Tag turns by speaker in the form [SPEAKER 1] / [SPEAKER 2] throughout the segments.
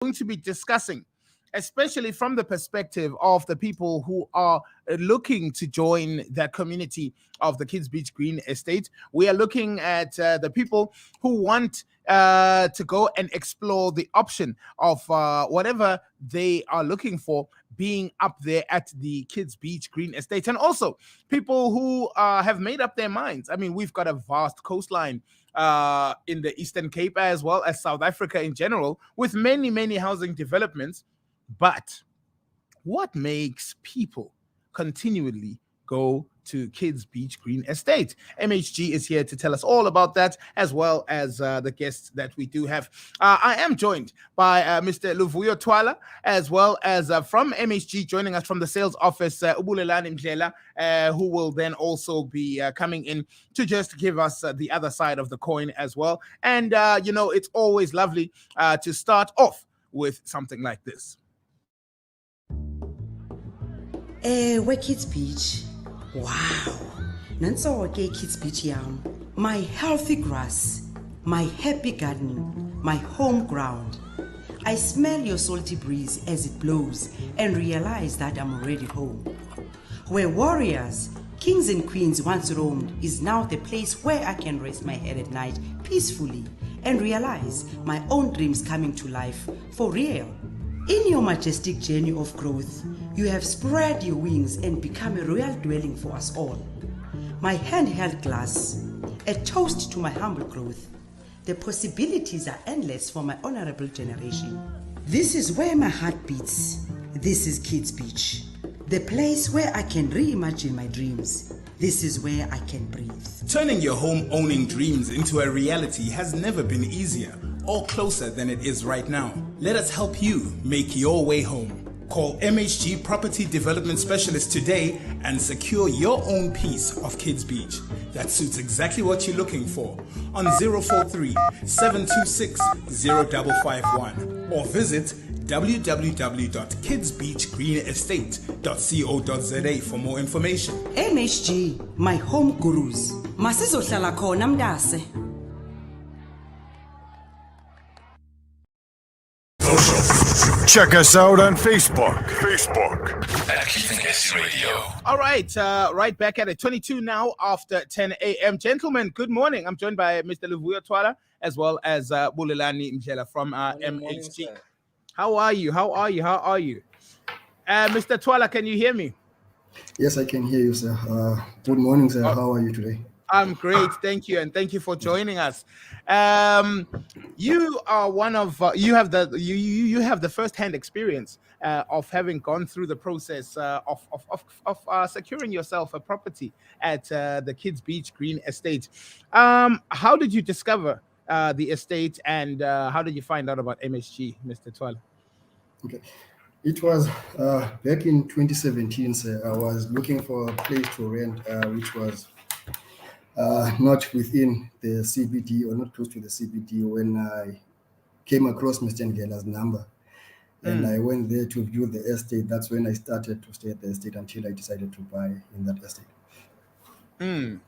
[SPEAKER 1] going to be discussing, especially from the perspective of the people who are looking to join the community of the Kids Beach Green Estate. We are looking at the people who want to go and explore the option of whatever they are looking for being up there at the Kids Beach Green Estate, and also people who have made up their minds. I mean, we've got a vast coastline in the Eastern Cape as well as South Africa in general, with many, many housing developments. But what makes people continually go to Kids Beach Green Estate? MHG is here to tell us all about that, as well as the guests that we do have. I am joined by Mr. Luvuyo Twala, as well as from MHG, joining us from the sales office, Ubulelani Mdlela, who will then also be coming in to just give us the other side of the coin as well. And, it's always lovely to start off with something like this.
[SPEAKER 2] Where Kids Beach? Wow. Nanso-ke Kids Beach yam. My healthy grass, my happy garden, my home ground. I smell your salty breeze as it blows and realize that I'm already home. Where warriors, kings and queens once roamed is now the place where I can rest my head at night peacefully and realize my own dreams coming to life for real. In your majestic journey of growth, you have spread your wings and become a royal dwelling for us all. My handheld glass, a toast to my humble growth. The possibilities are endless for my honorable generation. This is where my heart beats. This is Kids Beach, the place where I can reimagine my dreams. This is where I can breathe.
[SPEAKER 3] Turning your home-owning dreams into a reality has never been easier or closer than it is right now. Let us help you make your way home. Call MHG Property Development Specialist today and secure your own piece of Kids Beach that suits exactly what you're looking for on 043 726 0551 or visit www.kidsbeachgreenestate.co.za for more information.
[SPEAKER 2] MHG, my home gurus. Masizohlala khona mntase.
[SPEAKER 4] Check us out on Facebook.
[SPEAKER 5] At KSC Radio.
[SPEAKER 1] All right, right back at it. 22 now after 10 a.m. Gentlemen, good morning. I'm joined by Mr. Luvuyo Twala, as well as Bulelani Mdlela from MHG. How are you? Mr. Twala, can you hear me?
[SPEAKER 6] Yes, I can hear you, sir. Good morning, sir. How are you today?
[SPEAKER 1] I'm great, thank you, and thank you for joining us. You are one of you have the first-hand experience of having gone through the process of securing yourself a property at the Kids Beach Green Estate. How did you discover the estate, and how did you find out about MSG, Mr. Twala?
[SPEAKER 6] Okay. It was back in 2017, sir. I was looking for a place to rent, which was not within the CBD or not close to the CBD, when I came across Mr. Ngela's number. And I went there to view the estate. That's when I started to stay at the estate until I decided to buy in that estate.
[SPEAKER 1] And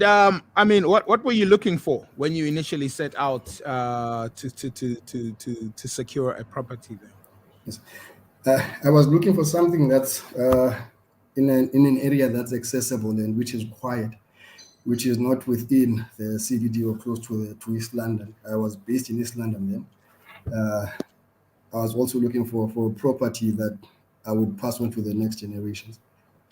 [SPEAKER 1] I mean, what were you looking for when you initially set out to secure a property there?
[SPEAKER 6] Yes. I was looking for something that's in an area that's accessible and which is quiet, which is not within the CBD or close to East London. I was based in East London then. I was also looking for property that I would pass on to the next generations.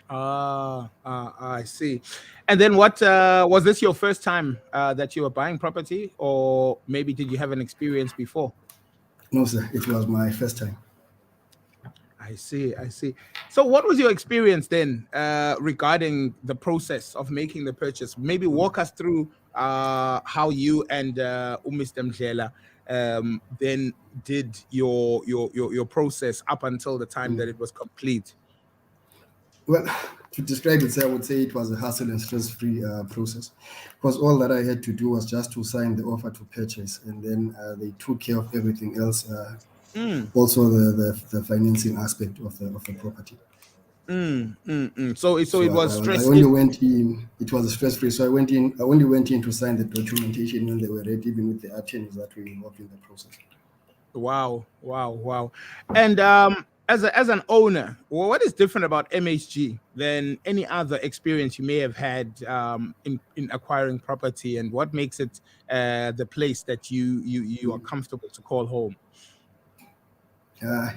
[SPEAKER 1] I see. And then what was this your first time that you were buying property, or maybe did you have an experience before?
[SPEAKER 6] No, sir. It was my first time.
[SPEAKER 1] I see. So what was your experience then regarding the process of making the purchase? Maybe walk us through how you and Mr. Mdlela then did your process up until the time that it was complete.
[SPEAKER 6] Well, to describe it, I would say it was a hassle and stress-free process, because all that I had to do was just to sign the offer to purchase, and then they took care of everything else. Also the financing aspect of the property.
[SPEAKER 1] So it was stress.
[SPEAKER 6] I only went in. It was stress-free. So I only went in to sign the documentation when they were ready, even with the attorneys that were involved in the process.
[SPEAKER 1] Wow. And as an owner, what is different about MHG than any other experience you may have had in acquiring property, and what makes it the place that you are comfortable to call home?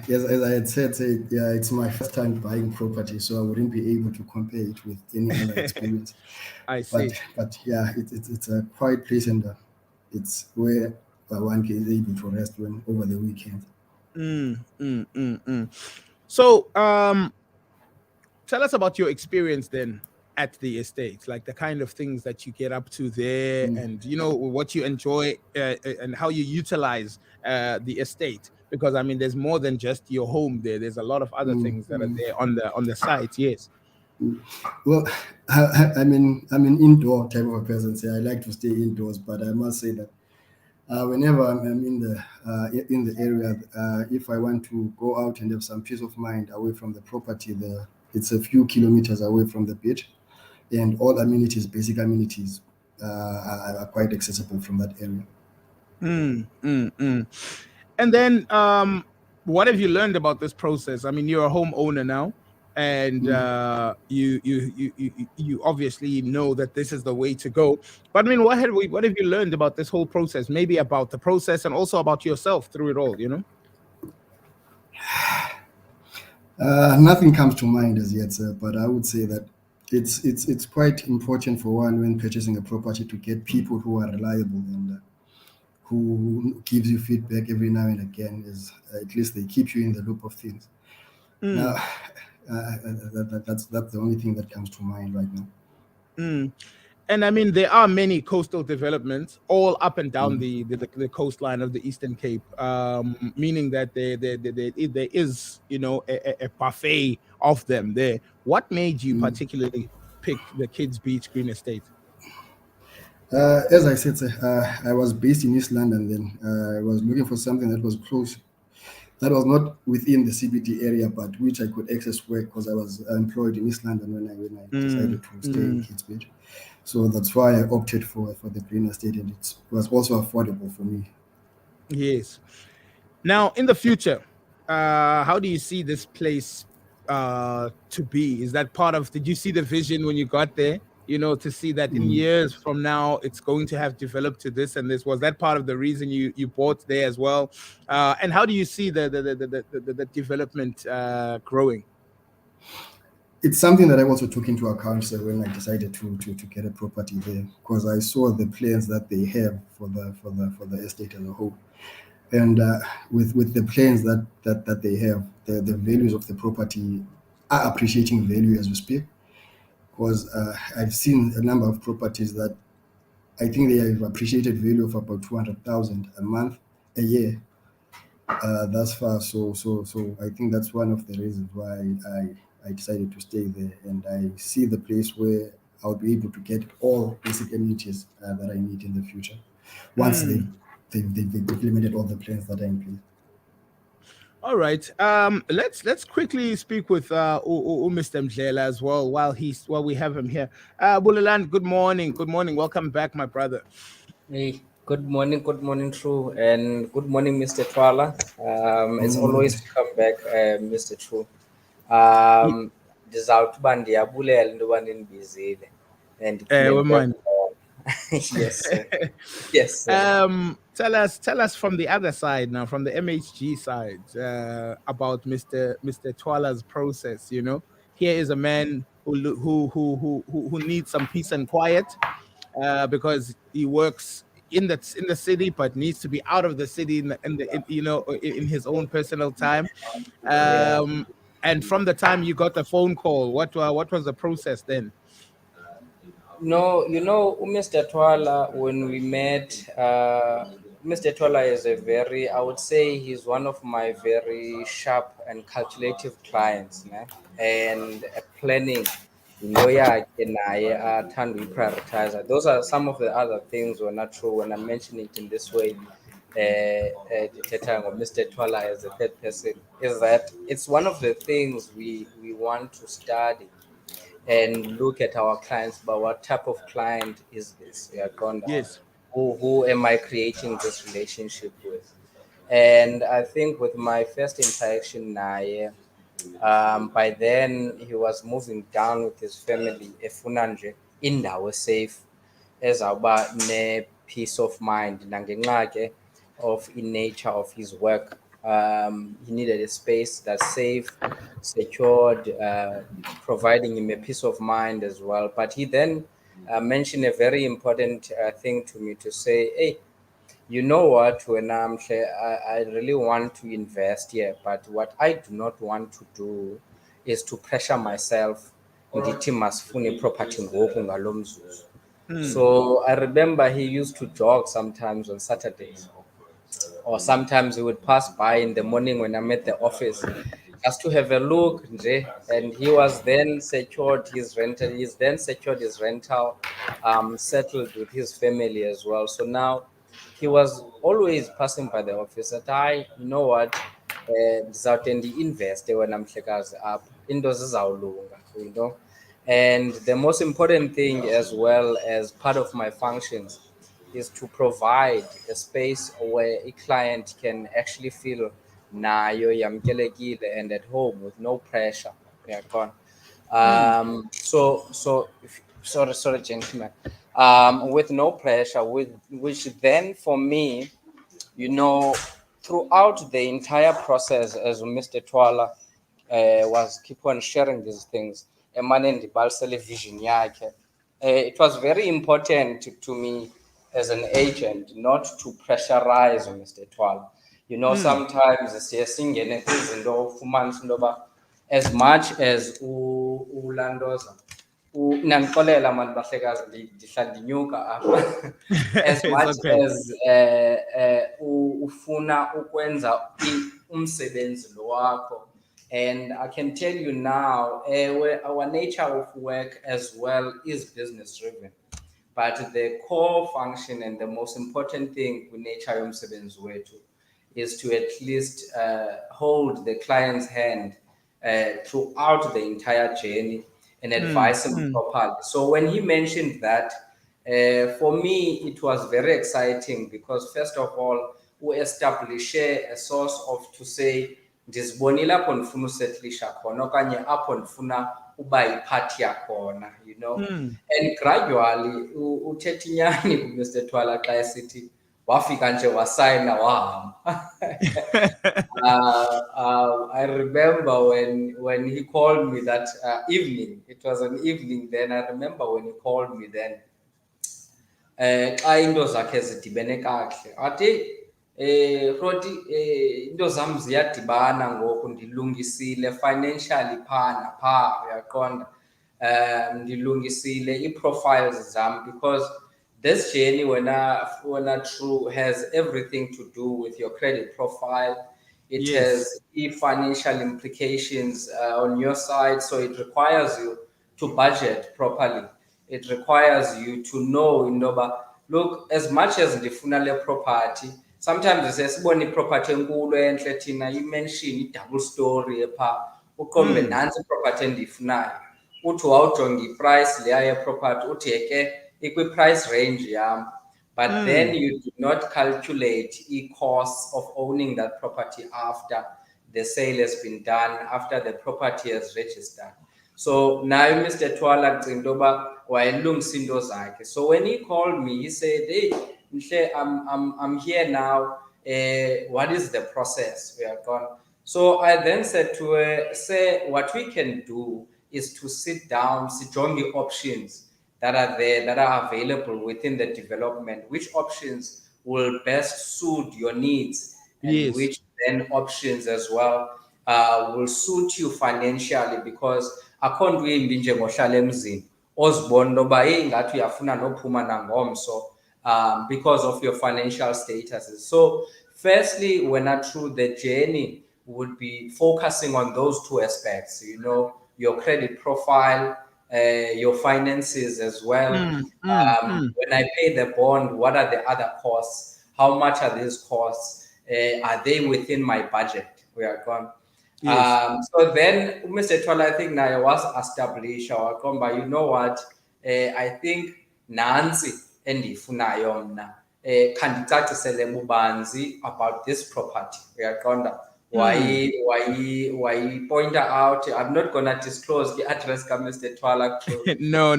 [SPEAKER 6] Yes, as I had said, yeah, it's my first time buying property, so I wouldn't be able to compare it with any other experience.
[SPEAKER 1] I
[SPEAKER 6] But
[SPEAKER 1] see.
[SPEAKER 6] yeah, it's a quiet place, and it's where one is able to rest when over the weekend.
[SPEAKER 1] So, tell us about your experience then at the estate, like the kind of things that you get up to there, and what you enjoy and how you utilize the estate. Because I mean, there's more than just your home there. There's a lot of other things that are there on the site. Yes.
[SPEAKER 6] Well, I'm an indoor type of a person. So I like to stay indoors, but I must say that whenever I'm in the area, if I want to go out and have some peace of mind away from the property, it's a few kilometers away from the beach, and all amenities, basic amenities, are quite accessible from that area.
[SPEAKER 1] And then, what have you learned about this process? I mean, you're a homeowner now, and you obviously know that this is the way to go. But I mean, what have you learned about this whole process? Maybe about the process and also about yourself through it all.
[SPEAKER 6] Nothing comes to mind as yet, sir, but I would say that it's quite important for one when purchasing a property to get people who are reliable and who gives you feedback every now and again. Is at least they keep you in the loop of things. Now, that's the only thing that comes to mind right now.
[SPEAKER 1] And I mean, there are many coastal developments all up and down the coastline of the Eastern Cape, meaning that there is, a buffet of them there. What made you particularly pick the Kids Beach Green Estate?
[SPEAKER 6] As I said, sir, I was based in East London then. I was looking for something that was close, that was not within the CBD area, but which I could access work because I was employed in East London when I decided to stay in Kingsbridge. So that's why I opted for the green estate, and it was also affordable for me.
[SPEAKER 1] Yes. Now, in the future, how do you see this place to be? Is that part of? Did you see the vision when you got there? To see that in years from now, it's going to have developed to this and this. Was that part of the reason you bought there as well? And how do you see the development growing?
[SPEAKER 6] It's something that I also took into account, sir, when I decided to get a property there, because I saw the plans that they have for the estate as a whole. And with the plans that they have, the values of the property are appreciating value as we speak. Because I've seen a number of properties that I think they have appreciated value of about 200,000 a month, a year, thus far. So I think that's one of the reasons why I decided to stay there, and I see the place where I'll be able to get all basic amenities that I need in the future once they've implemented all the plans that are in place.
[SPEAKER 1] All right. Let's quickly speak with Mr. Mdlela as well while we have him here. Buliland, good morning. Good morning. Welcome back, my brother.
[SPEAKER 7] Hey, good morning, True, and good morning, Mr. Twala. It's always to come back, Mr. True. Ndizawuthi ndiyabulela into yoba nindibizile and
[SPEAKER 1] Well,
[SPEAKER 7] coming back
[SPEAKER 1] man.
[SPEAKER 7] on. Yes, sir. Yes, sir.
[SPEAKER 1] Tell us from the other side now, from the MHG side, about Mr. Twala's process. Here is a man who needs some peace and quiet, because he works in the city, but needs to be out of the city in his own personal time.
[SPEAKER 7] Yeah.
[SPEAKER 1] And from the time you got the phone call, what was the process then?
[SPEAKER 7] No, Mr. Twala, when we met, Mr. Twala is I would say he's one of my very sharp and calculative clients, ne? And planning, yakhe naye athanda uyiprioritize. Those are some of the other things were not true when I mention it in this way. Mr. Twala as a third person is that it's one of the things we want to study and look at our clients, but what type of client is this?
[SPEAKER 1] Yes.
[SPEAKER 7] Who am I creating this relationship with? And I think with my first interaction naye, by then he was moving down with his family efuna nje indawo safe ezawuba ne-peace of mind nangenxa ke of in nature of his work. He needed a space that's safe, secured, providing him a peace of mind as well. But he then mentioned a very important thing to me to say, hey, you know what, when I really want to invest here, but what I do not want to do is to pressure myself ndithi masifune property ngoku ngalo mzuzu. So I remember he used to jog sometimes on Saturdays, or sometimes he would pass by in the morning when I'm at the office just to have a look nje. And he was then secured his rental, settled with his family as well. So now he was always passing by the office that you know what, ndizawude ndi-investe wena mhlekazi apha into zizawulunga, you know. And the most important thing, as well as part of my functions, is to provide a space where a client can actually feel nayo yamkelekile and at home with no pressure. Yeah, gone. Sorry, gentlemen. With no pressure, with which then for me, you know, throughout the entire process, as Mr. Twala was keep on sharing these things, emanent balsele vision yakhe. It was very important to me as an agent not to pressurize Mr. Twala. You know, sometimes siyasingene kwizinto ufumanise into yoba as much as ulandoza nandixolela mani bahlekazi ndihlala ndinyuka apha as
[SPEAKER 1] It's
[SPEAKER 7] much
[SPEAKER 1] okay.
[SPEAKER 7] as ufuna ukwenza umsebenzi lo wakho. And I can tell you now, our nature of work as well is business driven. But the core function and the most important thing with nature yomsebenzi wethu is to at least hold the client's hand throughout the entire journey and advise him properly. So when he mentioned that, for me, it was very exciting because first of all, we establish a source of to say, ndizibonile apho ndifuna usettlisha khona okanye apho ndifuna uba yiphathi yakhona, you know. And gradually uthetha inyani kuMr. Twala xa esithi wafika nje wasayina wahamba. I remember when he called me that evening. It was an evening then. I remember when he called me then. Xa into zakhe zidibene kakuhle athi Roti, into zam ziyadibana ngoku ndilungisile financially phana phaa uyaqonda. Ndilungisile ii-profiles zam because this journey when I true has everything to do with your credit profile. It
[SPEAKER 1] Yes.
[SPEAKER 7] has financial implications on your side, so it requires you to budget properly. It requires you to know, look, as much as ndifuna le property, sometimes sesibona iproperty enkulu entle thina imention i-double story epha uqombe nantsi iproperty endiyifunayo, uthi wawujonga iprice leya yeproperty uthi ke ikwi-price range yam, but then you do not calculate i-cost of owning that property after the sale has been done, after the property has registered. So now Mr. Twala cinga into yoba wayelungisa into zakhe. So when he called me, he said, hey, Mhle, I'm here now. What is the process? We are gone. So I then said to her, say what we can do is to sit down, sijonge the options that are there, that are available within the development, which options will best suit your needs, and
[SPEAKER 1] Yes.
[SPEAKER 7] which then options as well will suit you financially, because akho nto imbi njengohlala emzini ozibona into yoba ingathi uyafuna nophuma nangomso because of your financial statuses. So firstly, when I through the journey would be focusing on those two aspects, you know, your credit profile, your finances as well. When I pay the bond, what are the other costs? How much are these costs? Are they within my budget? We are gone.
[SPEAKER 1] Yes.
[SPEAKER 7] So then, Mr. Twala, I think now I was established or come by, you know what? I think Nancy endifunayo mna khandicacisele bubanzi about this property. Uyaqonda? Why point out, I'm not gonna disclose the address ka Mr. Twala.
[SPEAKER 1] No.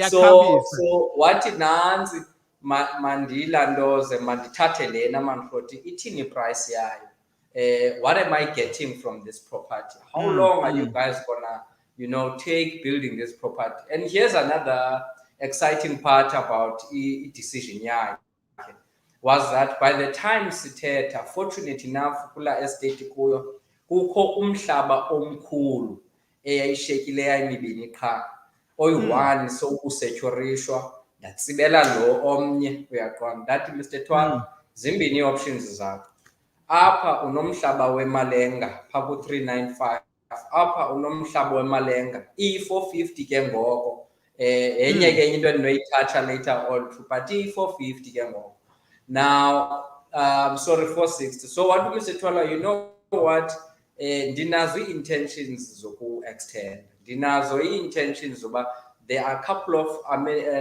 [SPEAKER 7] So wathi nansi mandilandoze mandithathe lena manfroti ithini price yayo. What am I getting from this property? How long are you guys gonna take building this property? And here's another exciting part about decision yayo was that by the time sithetha, fortunate enough kula estate kuyo kukho umhlaba omkhulu eyayishekileyo imibini qha oyi-1 sokusetyurishwa ndatsibela lo omnye. Uyaqonda ndathi Mr. Twala zimbini ii-options zakho. Apha unomhlaba weMalenga phaa ku-395, apha unomhlaba weMalenga iyi-450 ke ngoko. Enye ke into endinoyithatha later on too, but iyi-450 ke ngoko. Now, sorry, 460. So what do Mr. Twala, you know what? Ndinazo intentions zoku extend. Ndinazo intentions zoba there are a couple of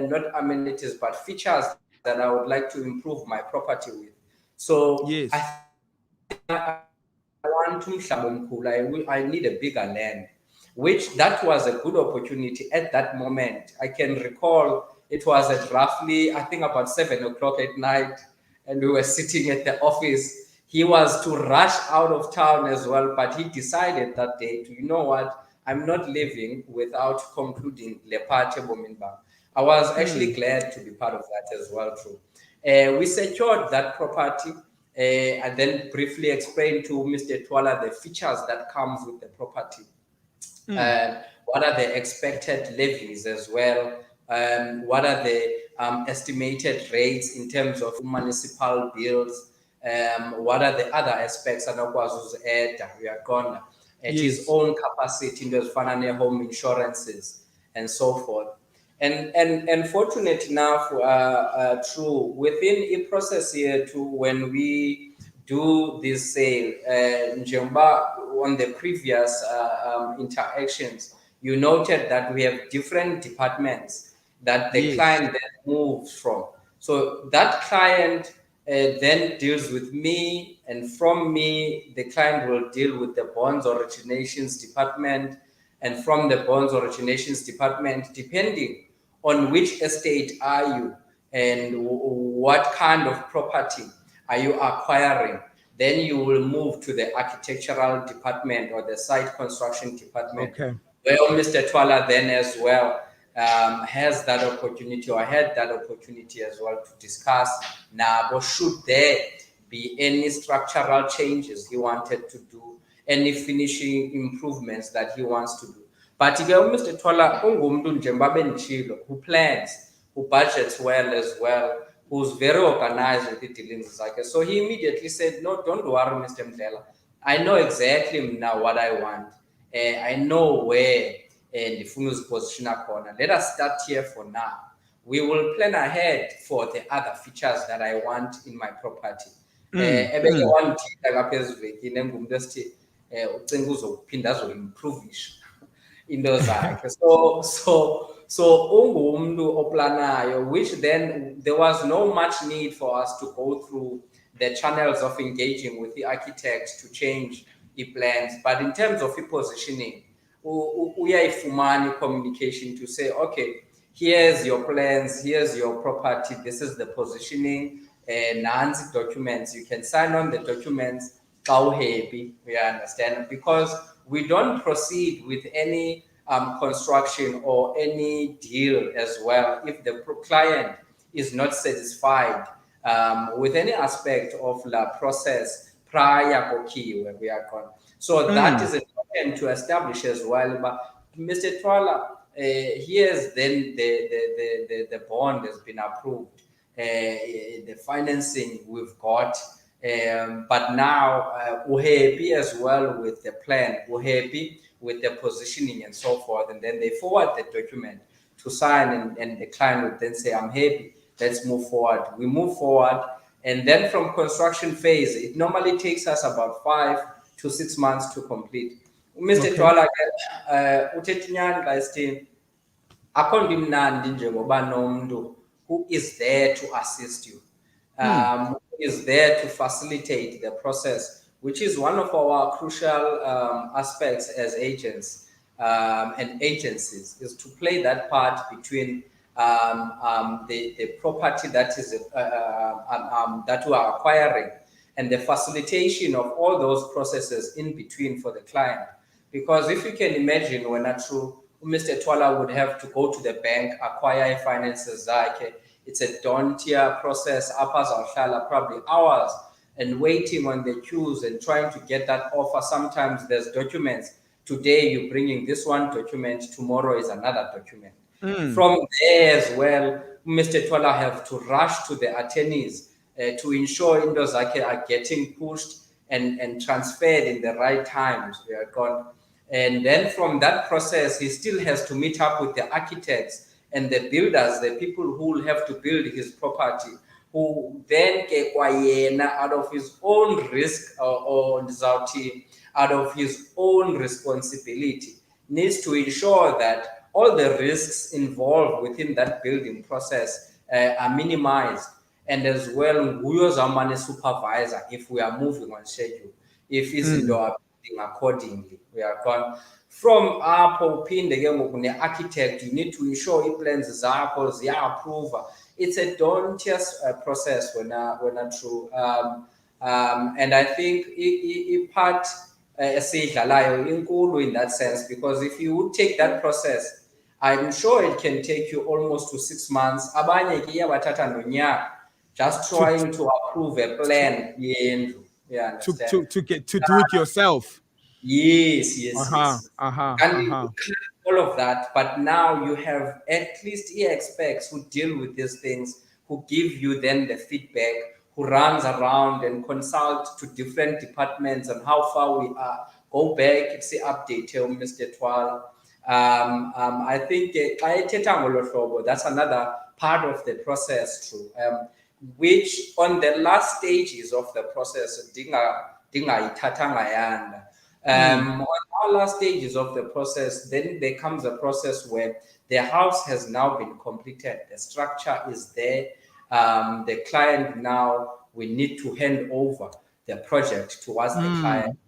[SPEAKER 7] not amenities but features that I would like to improve my property with. So
[SPEAKER 1] yes.
[SPEAKER 7] I want umhlaba omkhulu. I need a bigger land, which that was a good opportunity at that moment. I can recall it was at roughly, I think about 7 o'clock at night, and we were sitting at the office. He was to rush out of town as well, but he decided that day to, you know what, I'm not leaving without concluding Lepate Bominba. I was actually glad to be part of that as well, too. We secured that property and then briefly explained to Mr. Twala the features that comes with the property. What are the expected levies as well? What are the estimated rates in terms of municipal bills? What are the other aspects and we are gone at his own capacity in those financial home insurances and so forth. And fortunate enough, true, within a process here too, when we do this sale, Njomba, on the previous interactions, you noted that we have different departments that the client then moves from. So that client then deals with me, and from me, the client will deal with the bonds originations department, and from the bonds originations department, depending on which estate are you and what kind of property are you acquiring, then you will move to the architectural department or the site construction department.
[SPEAKER 1] Okay.
[SPEAKER 7] Where Mr. Twala then as well has that opportunity, or had that opportunity as well, to discuss now, should there be any structural changes he wanted to do, any finishing improvements that he wants to do. But Mr. Twala who plans, who budgets well as well, who's very organized with the dealings. So he immediately said, no, don't worry, Mr. Mdlela. I know exactly now what I want. I know where the Funu's position corner. Let us start here for now. We will plan ahead for the other features that I want in my property. Into zakhe. So ungumntu oplanayo, which then there was no much need for us to go through the channels of engaging with the architects to change the plans. But in terms of the positioning, uyayifumana communication to say, okay, here's your plans, here's your property, this is the positioning, nansi documents. You can sign on the documents, happy, we understand, because we don't proceed with any construction or any deal as well if the client is not satisfied with any aspect of the process prior where we are going. So that is important to establish as well. But Mr. Twala, here's then the bond has been approved, the financing we've got. But now we're happy as well with the plan, we're happy with the positioning and so forth, and then they forward the document to sign, and the client would then say, I'm happy, let's move forward. We move forward, and then from construction phase, it normally takes us about 5 to 6 months to complete. Mr. Twala, akho nto imnandi njengoba nomntu who is there to assist you, who is there to facilitate the process, which is one of our crucial aspects as agents and agencies, is to play that part between the property that is that we are acquiring and the facilitation of all those processes in between for the client. Because if you can imagine, when Mr. Twala would have to go to the bank, acquire finances, it's a daunting process, probably hours, and waiting on the queues and trying to get that offer. Sometimes there's documents. Today you're bringing this one document, tomorrow is another document. From there as well, Mr. Twala have to rush to the attorneys to ensure those are getting pushed and transferred in the right times. We are gone. And then from that process, he still has to meet up with the architects and the builders, the people who will have to build his property, who then get out of his own risk or out of his own responsibility, needs to ensure that all the risks involved within that building process are minimized. And as well, we as a supervisor, if we are moving on schedule, if izinto are building accordingly, we are gone. From apho uphinde ke ngoku ne-architect, you need to ensure i-plans zakho ziya-approva. It's a daunting process when true. And I think part esiyidlalayo inkulu in that sense, because if you would take that process, I'm sure it can take you almost to 6 months. Abanye ke iyabathatha nonyaka, just trying to approve a plan. Yeah,
[SPEAKER 1] to do it yourself.
[SPEAKER 7] Yes.
[SPEAKER 1] Uh-huh.
[SPEAKER 7] All of that, but now you have at least experts who deal with these things, who give you then the feedback, who runs around and consult to different departments on how far we are. Go back, it's the update, Mr. Twal. I think that's another part of the process too, which on the last stages of the process, on our last stages of the process, then there comes a process where the house has now been completed, the structure is there, the client now, we need to hand over the project towards the client.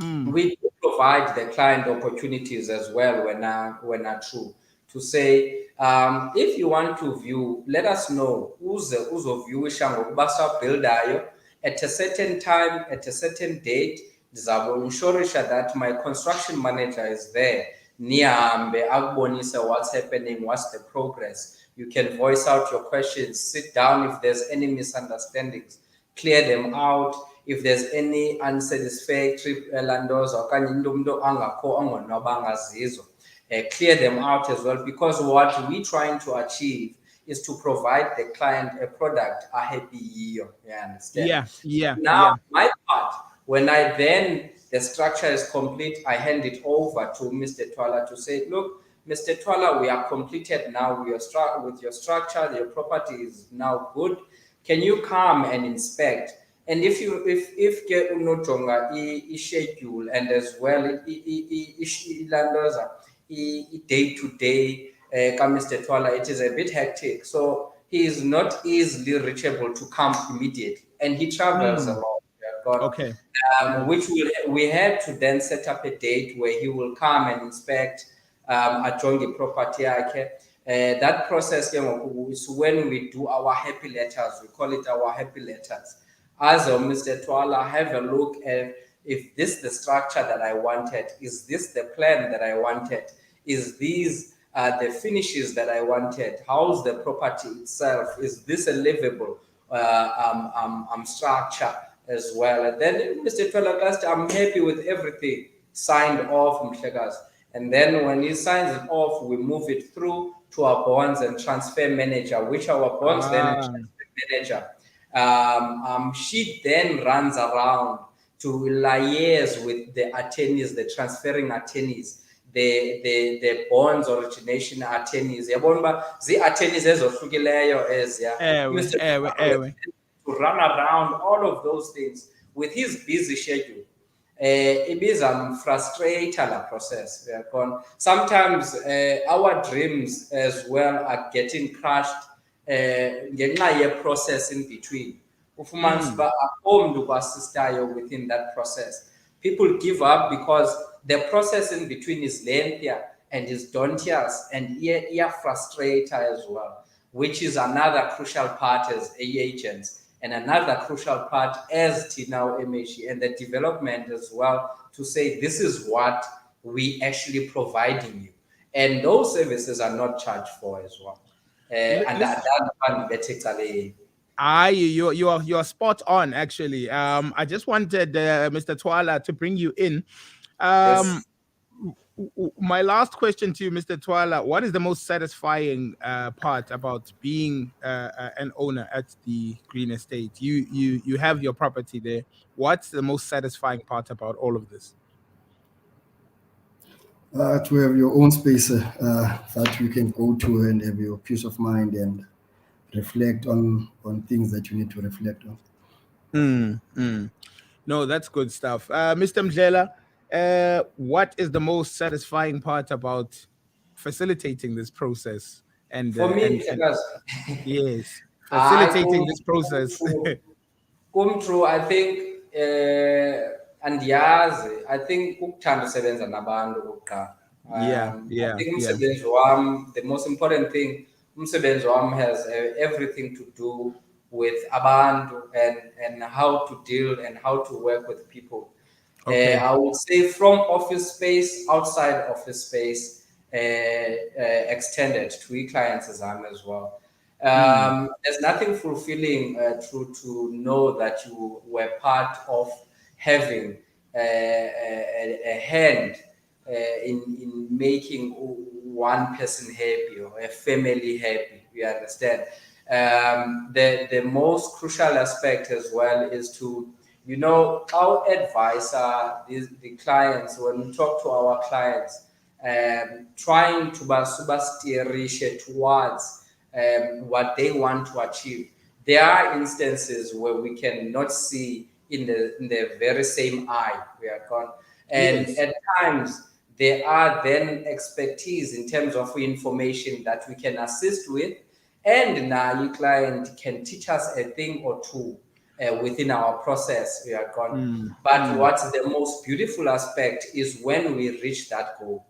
[SPEAKER 7] We provide the client opportunities as well when are true, to say, if you want to view, let us know who's view builder at a certain time, at a certain date. I will ensure that my construction manager is there. What's happening, what's the progress. You can voice out your questions, sit down if there's any misunderstandings, clear them out. If there's any unsatisfactory landos or clear them out as well, because what we're trying to achieve is to provide the client a product, a happy year. You understand? Now, my part, when the structure is complete, I hand it over to Mr. Twala to say, look, Mr. Twala, we are completed now with your structure, your property is now good. Can you come and inspect? And if get unojonga schedule and as well day to day, Mr. Twala, it is a bit hectic. So he is not easily reachable to come immediately, and he travels a lot.
[SPEAKER 1] Okay.
[SPEAKER 7] Which we had to then set up a date where he will come and inspect a Jongi property. That process is when we do our happy letters. We call it our happy letters. As Mr. Twala, have a look at if this is the structure that I wanted, is this the plan that I wanted, is these the finishes that I wanted, how's the property itself, is this a livable structure as well. And then Mr. Twala, I'm happy with everything, signed off, Mhlekas. And then when he signs it off, we move it through to our bonds and transfer manager, which our bonds then transfer manager. She then runs around to liaise with the attorneys, the transferring attorneys, the bonds origination attorneys. The attorneys to run around all of those things with his busy schedule. ibiza frustrator la process. Sometimes our dreams as well are getting crushed ngenxa ye-process in between. Ufumanise uba akho mntu kwasistayo within that process. People give up because the process in between is lengthier and is daunting and frustrator as well, which is another crucial part as agents and another crucial part as Tinao MHE and the development as well, to say this is what we actually providing you. And those services are not charged for as well. And that one better.
[SPEAKER 1] You are spot on actually. I just wanted Mr. Twala to bring you in.
[SPEAKER 7] Yes.
[SPEAKER 1] My last question to you, Mr. Twala, what is the most satisfying part about being an owner at the Green Estate? You have your property there. What's the most satisfying part about all of this?
[SPEAKER 6] To have your own space that you can go to and have your peace of mind and reflect on things that you need to reflect on.
[SPEAKER 1] No, that's good stuff. Mr. Mdlela, what is the most satisfying part about facilitating this process? And
[SPEAKER 7] For me,
[SPEAKER 1] yes,
[SPEAKER 7] I
[SPEAKER 1] facilitating this process.
[SPEAKER 7] come through. I think andiyazi. I think ukuthanda usebenza nabantu okokuqala. I think umsebenzi wam, the most important thing, umsebenzi wam has everything to do with abantu and how to deal and how to work with people.
[SPEAKER 1] Okay.
[SPEAKER 7] I would say from office space, outside office space, extended to clients as well. There's nothing fulfilling to know that you were part of having a hand in making one person happy or a family happy. You understand? The most crucial aspect as well is to, our advisor, the clients, when we talk to our clients, trying to steer towards what they want to achieve. There are instances where we cannot see in the very same eye. We are gone, and at times there are then expertise in terms of information that we can assist with, and now your client can teach us a thing or two within our process. We are gone. But what's the most beautiful aspect is when we reach that goal.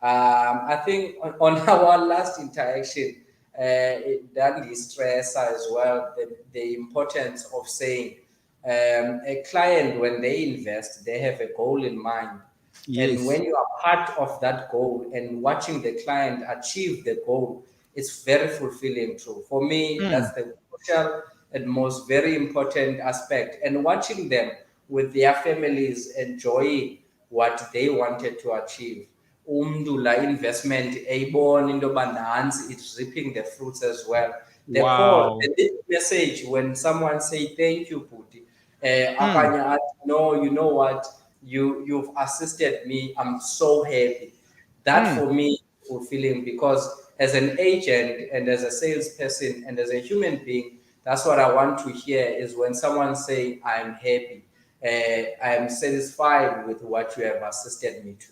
[SPEAKER 7] I think on our last interaction, that stress as well, the importance of saying a client, when they invest, they have a goal in mind.
[SPEAKER 1] Yes.
[SPEAKER 7] And when you are part of that goal and watching the client achieve the goal, it's very fulfilling too. For me, that's the crucial and most very important aspect. And watching them with their families enjoying what they wanted to achieve. La investment eyibona into yoba nansi, it's reaping the fruits as well. The
[SPEAKER 1] Wow.
[SPEAKER 7] the message when someone say thank you, Puti, abanye athi, no, you know what, you've assisted me, I'm so happy. That for me is fulfilling, because as an agent and as a salesperson and as a human being, that's what I want to hear, is when someone say I'm happy, I'm satisfied with what you have assisted me to.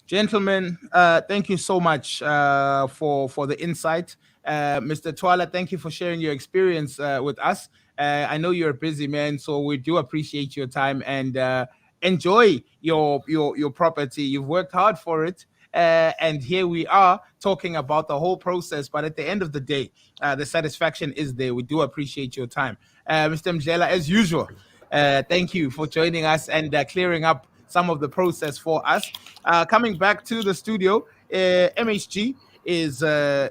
[SPEAKER 1] Gentlemen, thank you so much for the insight. Mr. Twala, thank you for sharing your experience with us. I know you're a busy man, so we do appreciate your time, and enjoy your property. You've worked hard for it. And here we are talking about the whole process. But at the end of the day, the satisfaction is there. We do appreciate your time. Mr. Mdlela, as usual, thank you for joining us and clearing up some of the process for us. Coming back to the studio, MHG is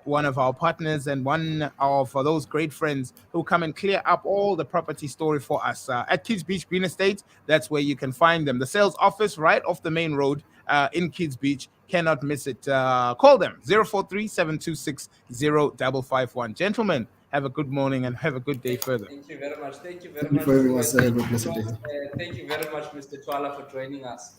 [SPEAKER 1] one of our partners and one of those great friends who come and clear up all the property story for us. At Kids Beach Green Estate, that's where you can find them. The sales office right off the main road in Kids Beach. Cannot miss it. Call them 043-726-0551. Gentlemen, have a good morning and have a good day further.
[SPEAKER 7] Thank you very much. Thank you very
[SPEAKER 6] Thank you
[SPEAKER 7] much.
[SPEAKER 6] for having us. Have a blessed day.
[SPEAKER 7] Thank you very much, Mr. Twala, for joining us.